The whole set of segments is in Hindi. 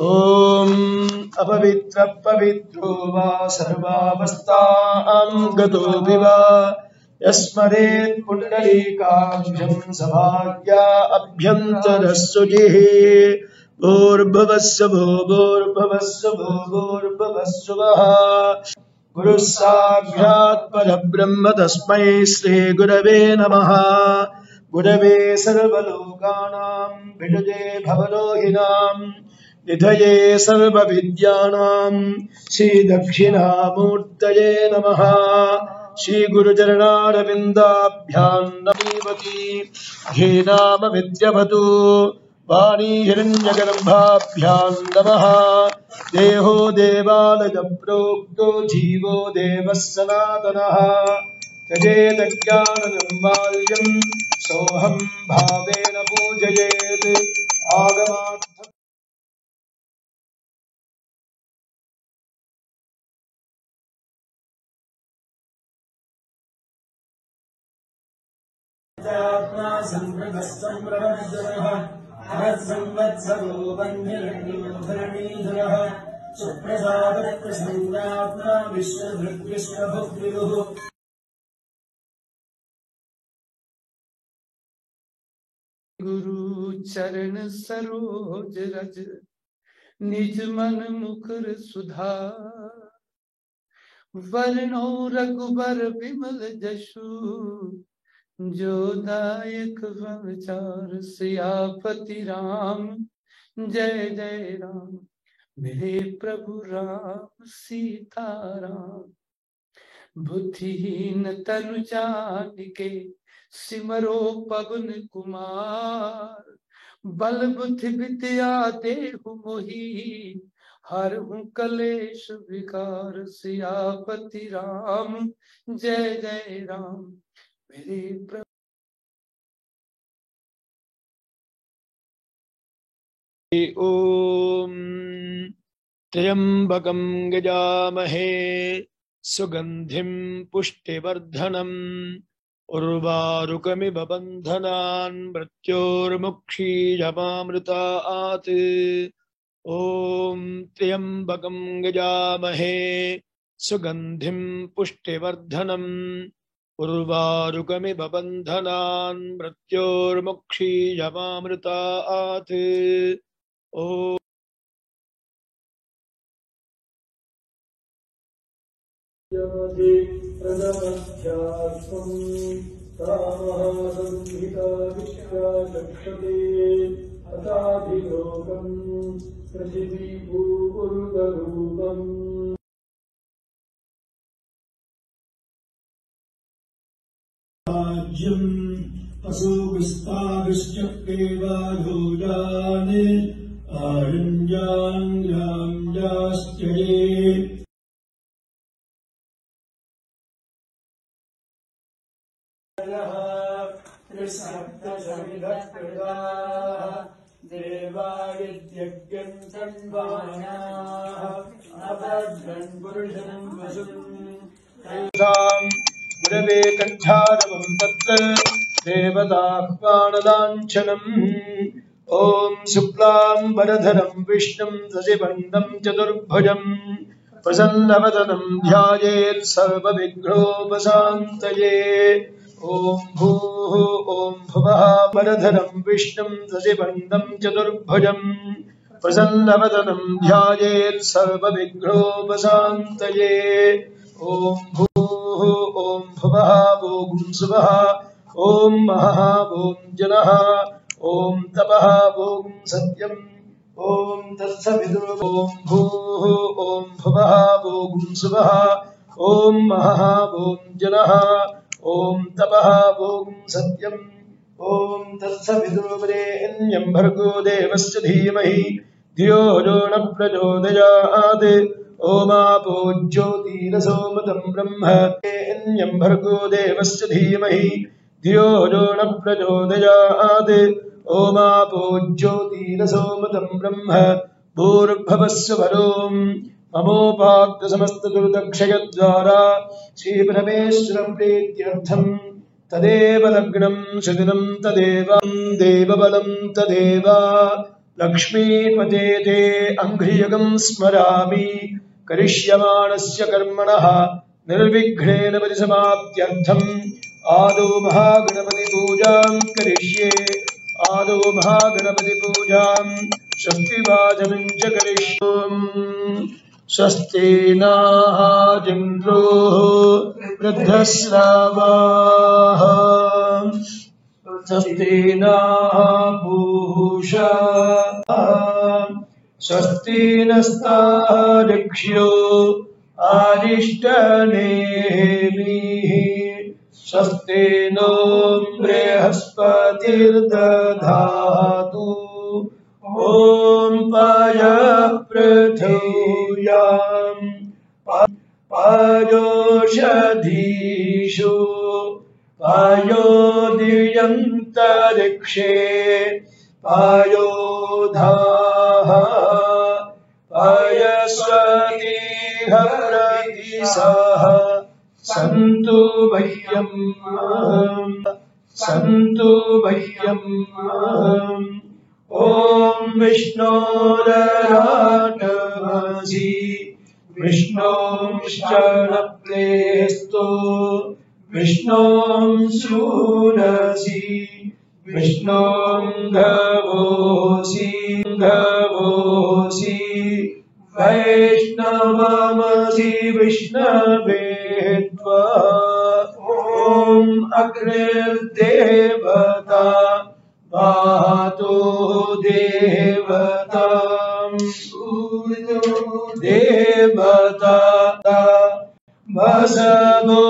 ओम अपवित्र पवित्रो वा सर्वावस्थां गतो विवा यस्मरेत् पुण्डरीकाक्षं सभाग्या अभ्यन्तरस्सुजिः भूर्भुवस्सुः भूर्भुवस्सुः गुरुः साक्षात् परब्रह्म तस्मै श्रीगुरवे नमः। गुरवे सर्वलोकानां भिषजे भवरोहिणां निधये सर्वविद्यानां श्रीदक्षिणामूर्तये नमः। श्रीगुरुचरणारविन्दाभ्यां नमीवती घेनाम विद्यवतु वाणी हिरण्यगर्भाभ्यां नमः। देहो देवालय प्रोक्तो जीवो देवः सनातनः त्यजेदज्ञाननिर्माल्यं सोऽहं भावेन पूजयेत् आगमात् आत्मा संप्रदस्संप्रवर्जनः अहत्संवत्सरो वह्निर्धरणीधरः सुप्रसादप्रसन्नात्मा विश्वभृद्विश्वभुग्विदुः। गुरु चरण सरोज रज निज मन मुकुर सुधार वर्णो रघुबर विमल जशु जो दायक फलचार सियापति राम जय जय राम मेरे प्रभु राम सीताराम। बुद्धिहीन तनु जानिके सिमरो पवन कुमार बल बुद्धि विद्या देहु मोहि हरहु कलेश विकार सियापति राम जय जय राम मेरे प्रभु। ओम त्र्यंबकं गजामहे सुगंधिं पुष्टिवर्धनम् उर्वारुकमिव बन्धनान् मृत्योर्मुक्षीयमामृतात्। ओम त्र्यंबकं गजामहे सुगंधिं पुष्टिवर्धनम् उर्वारुकमिव बन्धनान् मृत्योर्मुक्षीयमामृतात्। ओम पशुविस्ताविश्चक्रेवाधूजान् आयुञ्जान्याञ्जास्त्यये देवायज्ञं तन्वानाः अभद्रं पुरुषं वसुं गुरवे कण्ठारवं तत्र देवताह्वानलाञ्छनम्। ॐ शुक्लाम्बरधरं विष्णुं शशिवर्णं चतुर्भुजं प्रसन्नवदनं ध्यायेत् सर्वविघ्नोपशान्तये। ॐ भूः ॐ भुवः वरधरं विष्णुं शशिवर्णं चतुर्भुजं प्रसन्नवदनं ध्यायेत् सर्वविघ्नोपशान्तये। ॐ भूः ॐ भुवः ॐ सुवः ॐ महः ॐ जनः ॐ तपः ॐ सत्यम् ॐ तत्सवितुः। ॐ भूः ॐ भुवः ॐ सुवः ॐ महः ॐ जनः ॐ तपः ॐ सत्यम् ॐ तत्सवितुर्वरेण्यं भर्गो देवस्य धीमहि धियो यो न प्रचोदयात्। ओमापो ज्योतिरसोमृतं ब्रह्मण्यं भर्गो देवस्य धीमहि धियो यो न प्रचोदयात्। ओमापो ज्योतिरसोमृतं ब्रह्म भूर्भुवस्सु वरों ममोपात्त समस्तदुर्दक्षयद्वारा श्रीपरमेश्वरं प्रीत्यर्थं तदेव लग्नं शकुनं तदेव देवबलं तदेव लक्ष्मीपते ते अङ्घ्रियगं स्मरामि करिष्यमाणस्य कर्मणः निर्विघ्नेन परिसमाप्त्यर्थम् आदौ महागणपतिपूजां करिष्ये आदौ महागणपतिपूजां स्वस्तिवाचनं च करिष्ये स्वस्ति नः इन्द्रो वृद्धश्रवाः स्वस्ति नः पूषा स्वस्ति नस्तार्क्ष्यो अरिष्टनेमिः स्वस्ति नो बृहस्पतिर्दधातु ॐ पयपृथिव्यां पयोषधीषु पयोदियन्तरिक्षे पयोधाः पयस्वतिः प्रतिसः सन्तु भय्यम् ॐ विष्णोरराटमसि विष्णोंश्चरणप्रेस्तो विष्णों शूरसि विष्णों गवोसि वैष्णवमसि विष्णवे त्वा ॐ अग्निर्देवता मातो देवता सूर्यो देवता वसवो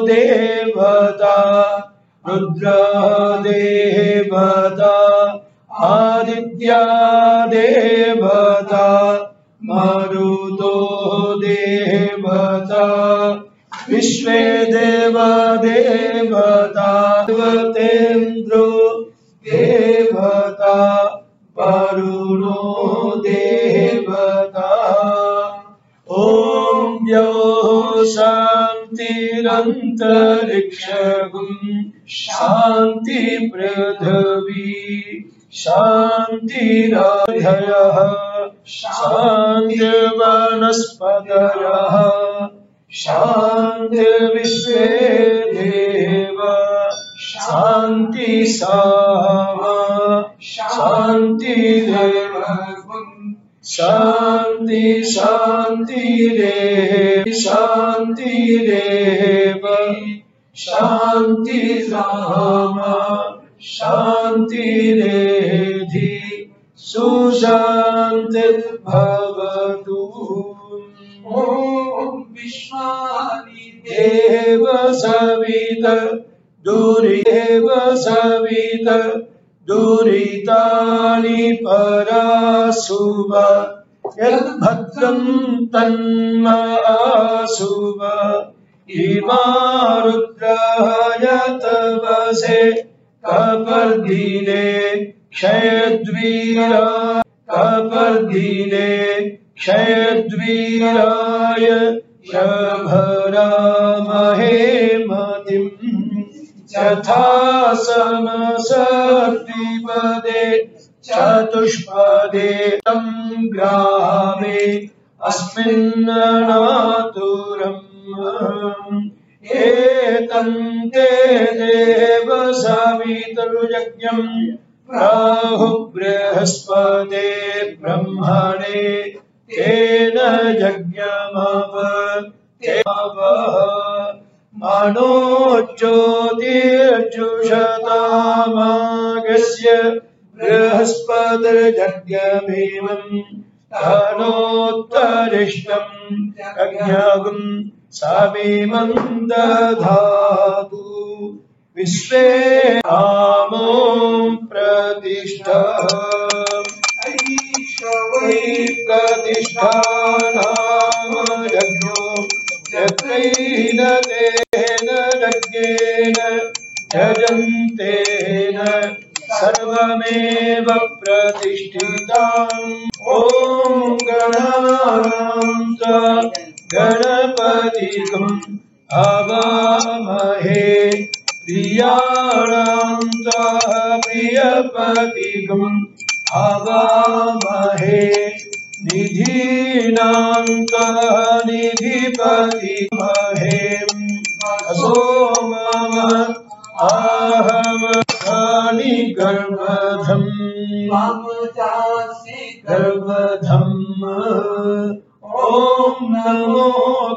देवता रुद्र देवता आदित्या देवता मरुतो देवता विश्वे देवता देवतेन्द्रो देवता वरुणो देवता ॐ यो शान्तिरन्तरिक्षगुं शान्ति पृथिवी शान्तिराधयः शान्तिर्वनस्पतयः शान्तिर्विश्वे देव शान्ति सामा शान्तिरेव शान्तिरेव शान्ति सामा शान्तिरेधि सुशान्तिर्भवतु ॐ विश्वानि देव सवित दुरिदेव सवित दुरितानि परासुव यद्भद्रं तन्मासुव इमा रुद्राय तवसे कपर्दिने क्षयद्वीराय शभरामहे मतिम् यथा समसर्पिपदे चतुष्पदे तं ग्रामे अस्मिन्ननातुरम् एतं ते देव सवितुर्यज्ञम् प्राहु बृहस्पते ब्रह्मणे तेन यज्ञमवः मनोज्योतिर्जुषतामागस्य बृहस्पतिर्यज्ञमेवम् तनोत्तरिष्टम् यज्ञगुम् समीमम् दधातु विश्वे आमो प्रतिष्ठा वै प्रतिष्ठा नाम यज्ञो यत्रैन तेन यज्ञेन यजन्तेन सर्वमेव प्रतिष्ठिताम् ॐ गणानां गणपतिगुम् हवामहे प्रियाणां प्रियपतिगुम् हवामहे निधीनां त्वा निधिपतिमहे असो मम आहमकानि गर्भधम् गर्भधम् ॐ नमो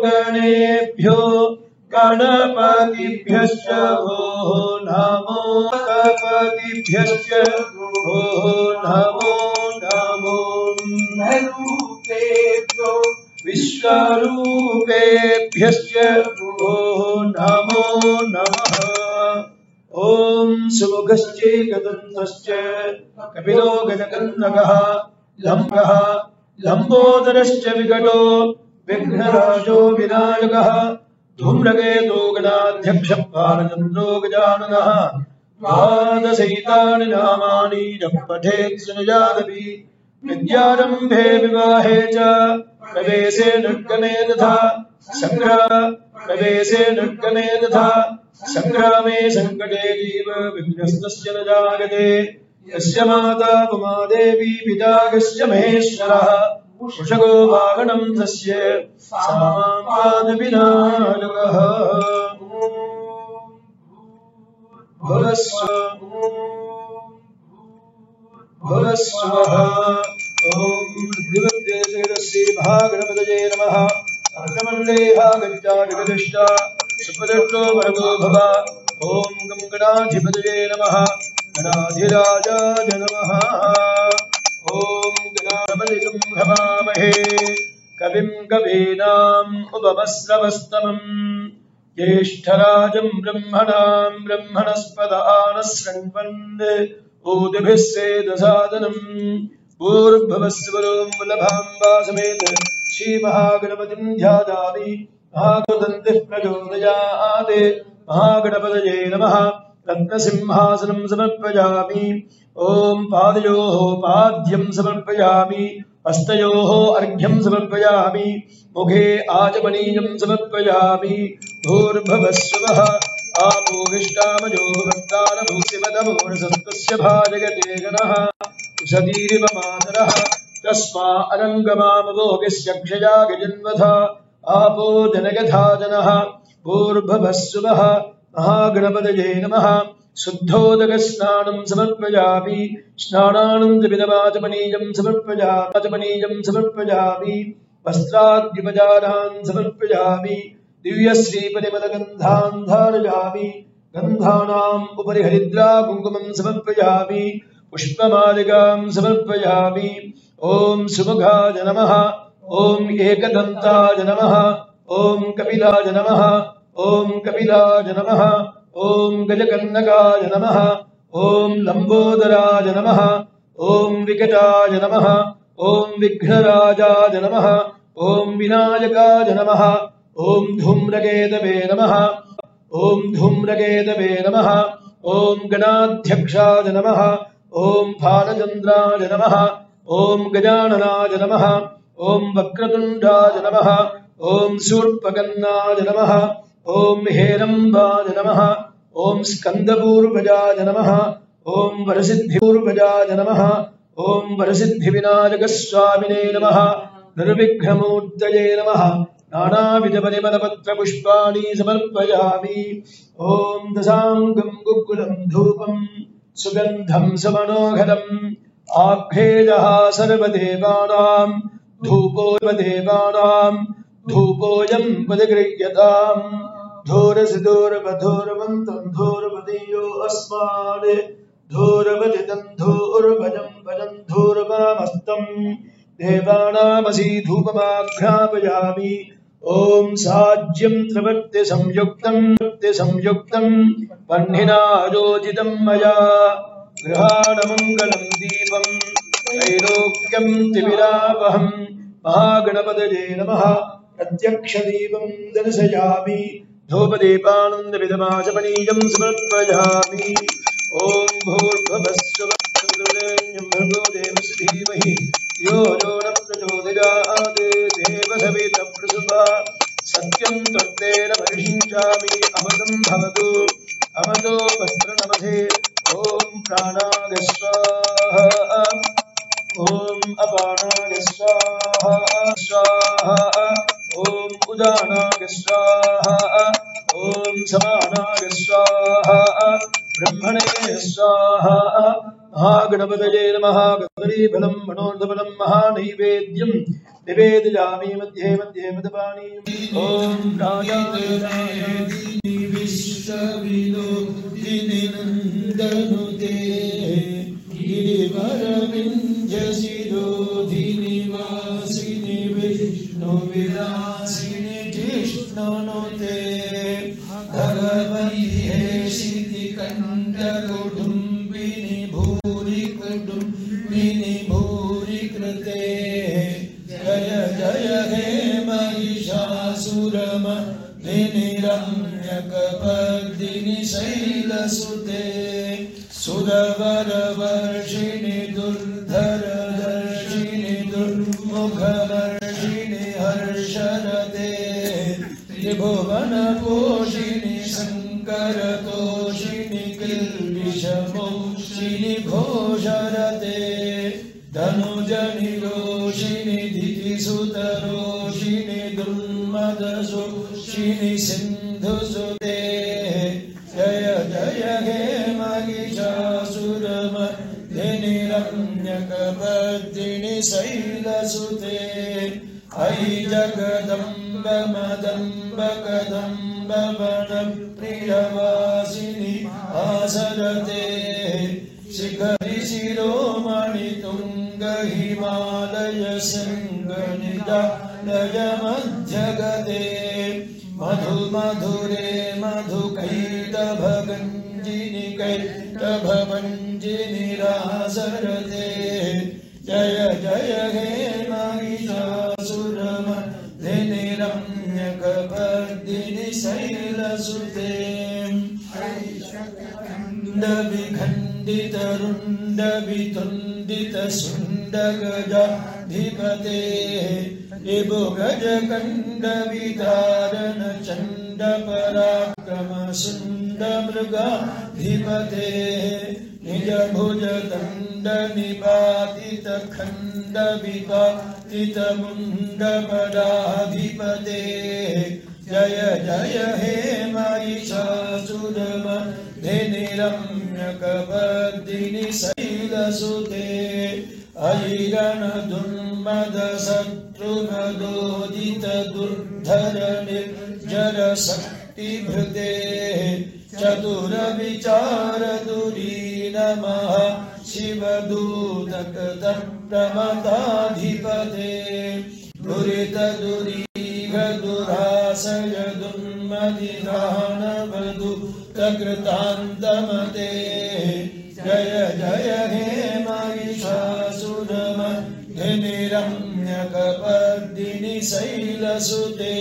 गणेभ्यो गणपतिभ्यश्च वो नमो गणपतिभ्यश्च वो नमो नमो रूपेभ्यो विश्वरूपेभ्यश्च वो नमो नमः ॐ सुमुखश्चैकदन्तश्च कपिलो गजकर्णकः लम्बः लम्बोदरश्च विकटो विघ्नराजो विनायकः धूम्रकेतो गणाध्यक्षः बालचन्द्रो गजाननः द्वादशैतानि नामानि जपठेत् सुनिजादपि विद्यारम्भे विवाहे च प्रवेशे निर्गमे तथा प्रवेशे निर्गमे तथा संग्रामे संकटे जीव विघ्नस्तस्य न जायते यस्य माता उमादेवी पिता यस्य महेश्वरः वृषगो वाहनं तस्य सामापादविनायकः भुवस्वः ॐ दिवद्देशे महागणपतये नमः अर्कमण्डेहा गज्जाजगदिष्टा सुपदट्टो वरदो भव ॐ गं गणाधिपतये नमः गणाधिराजाय नमः ॐ गणाधिपतिं हवामहे कविं कवीनाम् उपमश्रवस्तमम् ज्येष्ठराजं ब्रह्मणां ब्रह्मणस्पद आनशृण्वन् ऊदिभिः सेदसादनम् भूर्भुवस्सुवरो मूलभाम्बा समेत श्रीमहागणपतिं ध्यायामि महागणपतिः प्रचोदयात् महागणपतये नमः रत्नसिंहासनं समर्पयामि ॐ पादयोः पाद्यं समर्पयामि हस्तयोः अर्घ्यं समर्पयामि मुखे आचमनीयं समर्पयामि भूर्भुवस्सुवः आपोहिष्टामयो भक्तानभूतिमदमोरसस्तस्य भाजयते गणः उषतीरिव मातरः तस्मा अरङ्गमामवोगिस्य क्षया गजन्वथा आपो जनयथा जनः भूर्भुवस्सुवः महागणपतये नमः शुद्धोदकस्नानं समर्पयामि स्नानानन्तरमाचमनीयं समर्पयामि वस्त्राद्युपचारान् समर्पयामि दिव्यश्रीपरिमलगन्धान् धारयामि गन्धानाम् उपरि हरिद्रा कुङ्कुमं समर्पयामि पुष्पमालिकां समर्पयामि ॐ सुमुखाय नमः ॐ एकदन्ताय नमः ॐ कपिलाय नमः ॐ कपिलाय नमः ॐ गजकर्णकाय नमः ॐ लम्बोदराय नमः ॐ विकटाय नमः ॐ विघ्नराजाय नमः ॐ विनायकाय नमः ॐ धूम्रकेतवे नमः ॐ धूम्रकेतवे नमः ॐ गणाध्यक्षाय नमः ॐ भालचन्द्राय नमः ॐ गजाननाय नमः ॐ वक्रतुण्डाय नमः ॐ शूर्पकर्णाय नमः ॐ हेरम्बाय नमः ॐ स्कन्दपूर्वजाय नमः ॐ वरसिद्धिपूर्वजाय नमः ॐ वरसिद्धिविनायकस्वामिने नमः निर्विघ्नमूर्तये नमः नानाविधपरिमलपत्रपुष्पाणि समर्पयामि ॐ दशाङ्गं गुग्गुलं धूपं सुगन्धं सुमनोहरम् आघ्रेयः सर्वदेवानां धूपोऽयं परिगृह्यताम् धूरसिधूरवधूरवन्तं धूरवदीयो अस्मान् धूरवदितं धूर्भजं भजं धूर्वामस्तम् देवानामसि धूपमाघ्रापयामि ॐ साज्यं त्रिवृत्तिसंयुक्तं वह्निना योजितं मया गृहाणमङ्गलं दीपं त्रैलोक्यं त्रिविरापहं महागणपतये नमः प्रत्यक्षदीपं दर्शयामि धूपदीपानन्दविधमाचमनीयं समर्पयामि ॐ भूर्भुवस्सुवः भर्गो देवस्य धीमहि यो न प्रचोदयात् देवसवितः प्रसुता सत्यं त्वत्तेन परिषिञ्चामि अमृतं भवतु अमृतो वस्त्रनमसे ॐ प्राणाय स्वाहा स्वाहा स्वाहा ओम उदानाय स्वाहा ओम समानाय स्वाहा ब्रह्मणे स्वाहा महागणपतये नमः गणपतिबलं मनोर्धबलं महानैवेद्यं निवेदयामि मध्ये मध्ये मदपानि ओम राजाधिराजि विश्वविनोदिनि नन्दनुते गिरिवरविंजशिरोधिनि वासिनि विष्णुविलासिनि जिष्णुनुते भगवति हेशितिकण्ठकुटुम्बिनि भूरि कुटुम्बिनि भूरि कृते जय जय हे महिषासुरमर्दिनि रम्यकपर्दिनि शैलसुते सुरवरवर्षिणि दुर्धरदर्शिनि दुर्मुखवर्षिणि हर्षरते त्रिभुवनपोषिणि शङ्करतोषिणि किल्बिषमोषिणि घोषरते धनुजनिरोषिणि दितिसुतरोषिणि दुर्मदशोषिणि सिन्धुसुते जय जय हे महिषासुरमर्दिनि रम्यकपर्दिनि शैलसुते अयि जगदम्ब मदम्ब कदम्ब वनप्रियवासिनि आसरते शिखरि शिरोमणि तुंग हिमालय शृंगनिजालय मध्यगते मधु मधुरे मधुकैटभगञ्जिनि कैटभवञ्जिनि रासरते जय जय हे महिषासुरमर्दिनि रम्यकपर्दिनि शैलसुते वितुण्डितरुण्डवितुण्डितशुण्डगजाधिपते विभुगजकण्डवितारणचण्डपराक्रमशुण्डमृगाधिपते निजभुजदण्डनिपातितखण्डविपातितमुण्डपदाधिपते जय जय हे महिषासुरमर्दिनि रम्यकपर्दिनि शैलसुते अयि रणदुर्मदशत्रुमदोदित दुर्धरनिर्जरशक्तिभृते चतुरविचारदुरी नमः शिवदूतकृतप्रमदाधिपते दुरितदुरीघदुराशय दुर्मदिदानवदूतकृतान्तमते जय जय हे महिषासुरमर्दिनि रम्यकपर्दिनि शैलसुते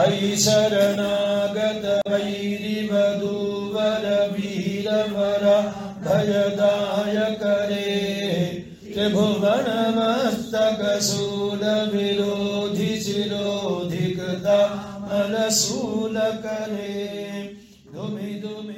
अयि शरणागत वैरिवधूवर वीरवरा भयदायकरे त्रिभुवनमस्तकशूलविरोधि शिरोधिकृता मलशूलकरे धुमि धुमि